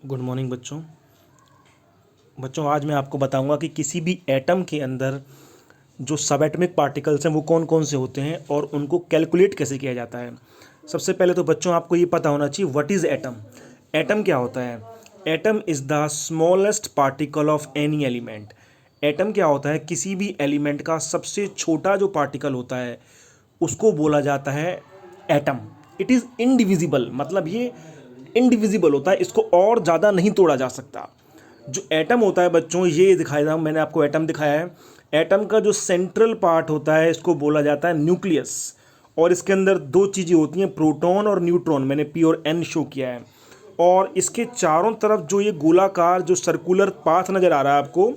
Good morning बच्चों। आज मैं आपको बताऊंगा कि किसी भी एटम के अंदर जो सब एटमिक पार्टिकल्स हैं वो कौन कौन से होते हैं और उनको कैलकुलेट कैसे किया जाता है। सबसे पहले तो बच्चों आपको ये पता होना चाहिए व्हाट इज़ एटम। एटम क्या होता है? Atom is the smallest particle of any element. Atom क्या होता है? किसी भी एलिमेंट का सबसे छोटा जो पार्टिकल होता है उसको बोला जाता है एटम। इट इज़ इनडिविजिबल, मतलब ये इनडिविजिबल होता है, इसको और ज़्यादा नहीं तोड़ा जा सकता। जो एटम होता है बच्चों, ये दिखाया मैंने आपको एटम दिखाया है। एटम का जो सेंट्रल पार्ट होता है इसको बोला जाता है न्यूक्लियस, और इसके अंदर दो चीज़ें होती हैं, प्रोटॉन और न्यूट्रॉन। मैंने पी और एन शो किया है। और इसके चारों तरफ जो ये गोलाकार जो सर्कुलर पाथ नज़र आ रहा है आपको,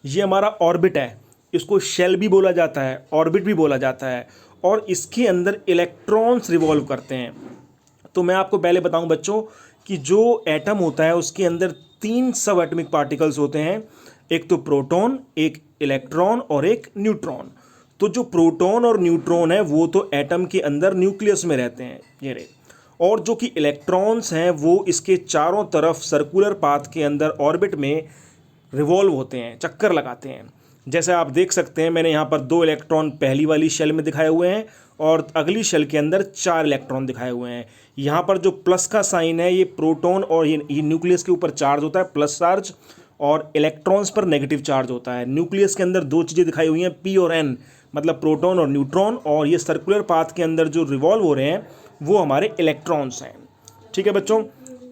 ये हमारा ऑर्बिट है। इसको शेल भी बोला जाता है, ऑर्बिट भी बोला जाता है। और इसके अंदर इलेक्ट्रॉन्स रिवॉल्व करते हैं। तो मैं आपको पहले बताऊं बच्चों कि जो एटम होता है उसके अंदर तीन सब एटमिक पार्टिकल्स होते हैं। एक तो प्रोटॉन, एक इलेक्ट्रॉन और एक न्यूट्रॉन। तो जो प्रोटॉन और न्यूट्रॉन है वो तो एटम के अंदर न्यूक्लियस में रहते हैं, ये रहे। और जो कि इलेक्ट्रॉन्स हैं वो इसके चारों तरफ सर्कुलर पाथ के अंदर ऑर्बिट में रिवॉल्व होते हैं, चक्कर लगाते हैं। जैसे आप देख सकते हैं, मैंने यहाँ पर दो इलेक्ट्रॉन पहली वाली शेल में दिखाए हुए हैं और अगली शेल के अंदर चार इलेक्ट्रॉन दिखाए हुए हैं। यहाँ पर जो प्लस का साइन है ये प्रोटॉन और ये न्यूक्लियस के ऊपर चार्ज होता है, प्लस चार्ज, और इलेक्ट्रॉन्स पर नेगेटिव चार्ज होता है। न्यूक्लियस के अंदर दो चीज़ें दिखाई हुई हैं, पी और एन, मतलब प्रोटॉन और न्यूट्रॉन, और ये सर्कुलर पाथ के अंदर जो रिवॉल्व हो रहे हैं वो हमारे इलेक्ट्रॉन्स हैं। ठीक है बच्चों।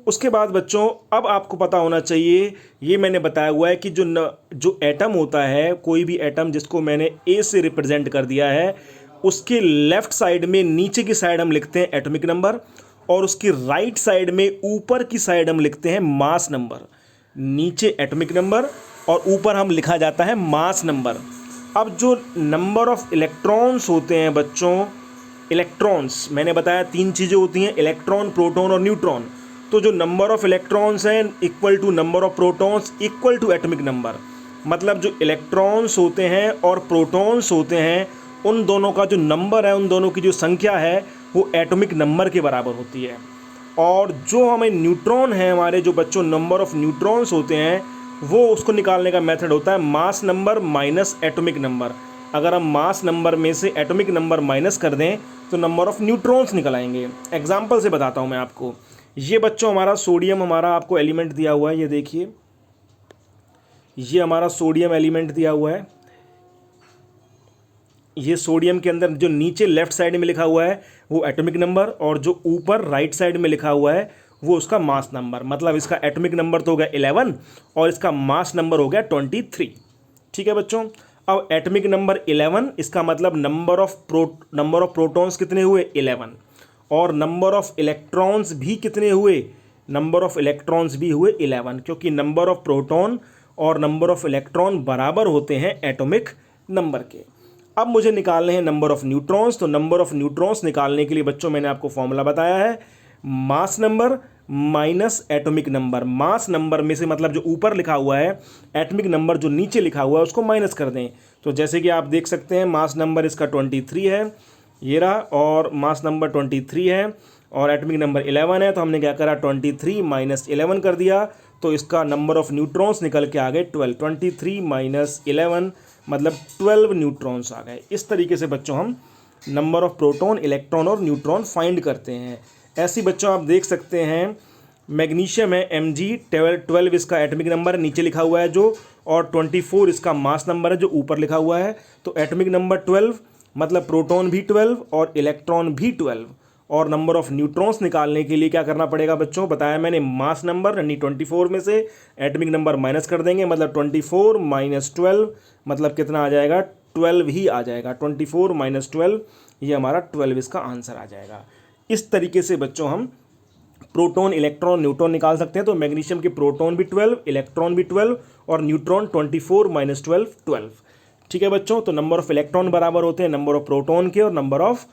उसके बाद बच्चों अब आपको पता होना चाहिए, ये मैंने बताया हुआ है कि जो एटम होता है, कोई भी एटम जिसको मैंने ए से रिप्रेजेंट कर दिया है, उसके लेफ्ट साइड में नीचे की साइड हम लिखते हैं एटॉमिक नंबर, और उसकी राइट साइड में ऊपर की साइड हम लिखते हैं मास नंबर। नीचे एटॉमिक नंबर और ऊपर हम लिखा जाता है मास नंबर। अब जो नंबर ऑफ इलेक्ट्रॉन्स होते हैं बच्चों, इलेक्ट्रॉन्स मैंने बताया तीन चीज़ें होती हैं, इलेक्ट्रॉन, प्रोटॉन और न्यूट्रॉन। तो जो नंबर ऑफ इलेक्ट्रॉन्स हैं equal to number of protons equal to atomic number. मतलब जो इलेक्ट्रॉन्स होते हैं और प्रोटॉन्स होते हैं उन दोनों का जो नंबर है, उन दोनों की जो संख्या है वो एटॉमिक नंबर के बराबर होती है। और जो हमें न्यूट्रॉन है हमारे, जो बच्चों नंबर ऑफ न्यूट्रॉन्स होते हैं, वो उसको निकालने का मेथड होता है mass number minus atomic number. अगर हम मास नंबर में से एटॉमिक नंबर माइनस कर दें तो नंबर ऑफ न्यूट्रॉन्स निकल आएंगे। एग्जाम्पल से बताता हूँ मैं आपको। ये बच्चों हमारा सोडियम, हमारा आपको एलिमेंट दिया हुआ है, ये देखिए, ये हमारा सोडियम एलिमेंट दिया हुआ है। ये सोडियम के अंदर जो नीचे लेफ्ट साइड में लिखा हुआ है वो एटॉमिक नंबर, और जो ऊपर राइट साइड में लिखा हुआ है वो उसका मास नंबर। मतलब इसका एटॉमिक नंबर तो हो गया 11 और इसका मास नंबर हो गया 23। ठीक है बच्चों। अब एटॉमिक नंबर 11, इसका मतलब नंबर ऑफ प्रोटॉन्स कितने हुए? 11। और नंबर ऑफ इलेक्ट्रॉन्स भी कितने हुए? नंबर ऑफ इलेक्ट्रॉन्स भी हुए 11, क्योंकि नंबर ऑफ प्रोटॉन और नंबर ऑफ इलेक्ट्रॉन बराबर होते हैं एटॉमिक नंबर के। अब मुझे निकालने हैं नंबर ऑफ न्यूट्रॉन्स। तो नंबर ऑफ न्यूट्रॉन्स निकालने के लिए बच्चों मैंने आपको फॉर्मूला बताया है, mass number minus atomic number. Mass number में से मतलब जो ऊपर लिखा हुआ है, एटॉमिक नंबर जो नीचे लिखा हुआ है उसको माइनस कर दें। तो जैसे कि आप देख सकते हैं मास नंबर इसका 23 है, ये रहा, और मास नंबर 23 है और एटॉमिक नंबर 11 है। तो हमने क्या करा, 23 माइनस 11 कर दिया, तो इसका नंबर ऑफ न्यूट्रॉन्स निकल के आ गए 12। 23 माइनस 11 मतलब 12 न्यूट्रॉन्स आ गए। इस तरीके से बच्चों हम नंबर ऑफ प्रोटॉन, इलेक्ट्रॉन और न्यूट्रॉन फाइंड करते हैं। ऐसी बच्चों आप देख सकते हैं, मैग्नीशियम है Mg12 इसका एटॉमिक नंबर नीचे लिखा हुआ है जो, और 24 इसका मास नंबर है जो ऊपर लिखा हुआ है। तो एटॉमिक नंबर 12 मतलब प्रोटॉन भी 12 और इलेक्ट्रॉन भी 12। और नंबर ऑफ न्यूट्रॉन्स निकालने के लिए क्या करना पड़ेगा बच्चों, बताया मैंने, मास नंबर यानी 24 में से एटॉमिक नंबर माइनस कर देंगे, मतलब 24 माइनस 12 मतलब कितना आ जाएगा, 12 ही आ जाएगा। 24 माइनस 12 ये हमारा 12 इसका आंसर आ जाएगा। इस तरीके से बच्चों हम प्रोटॉन, इलेक्ट्रॉन, न्यूट्रॉन निकाल सकते हैं। तो मैग्नीशियम के प्रोटॉन भी 12, इलेक्ट्रॉन भी 12 और न्यूट्रॉन 24 माइनस 12 12। ठीक है बच्चों। तो नंबर ऑफ इलेक्ट्रॉन बराबर होते हैं नंबर ऑफ प्रोटॉन के और नंबर ऑफ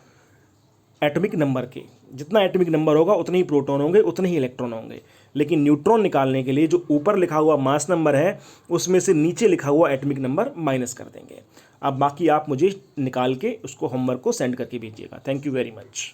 एटॉमिक नंबर के। जितना एटॉमिक नंबर होगा उतने ही प्रोटॉन होंगे, उतने ही इलेक्ट्रॉन होंगे। लेकिन न्यूट्रॉन निकालने के लिए जो ऊपर लिखा हुआ मास नंबर है उसमें से नीचे लिखा हुआ एटॉमिक नंबर माइनस कर देंगे। अब बाकी आप मुझे निकाल के उसको होमवर्क को सेंड करके भेजिएगा। Thank you very much.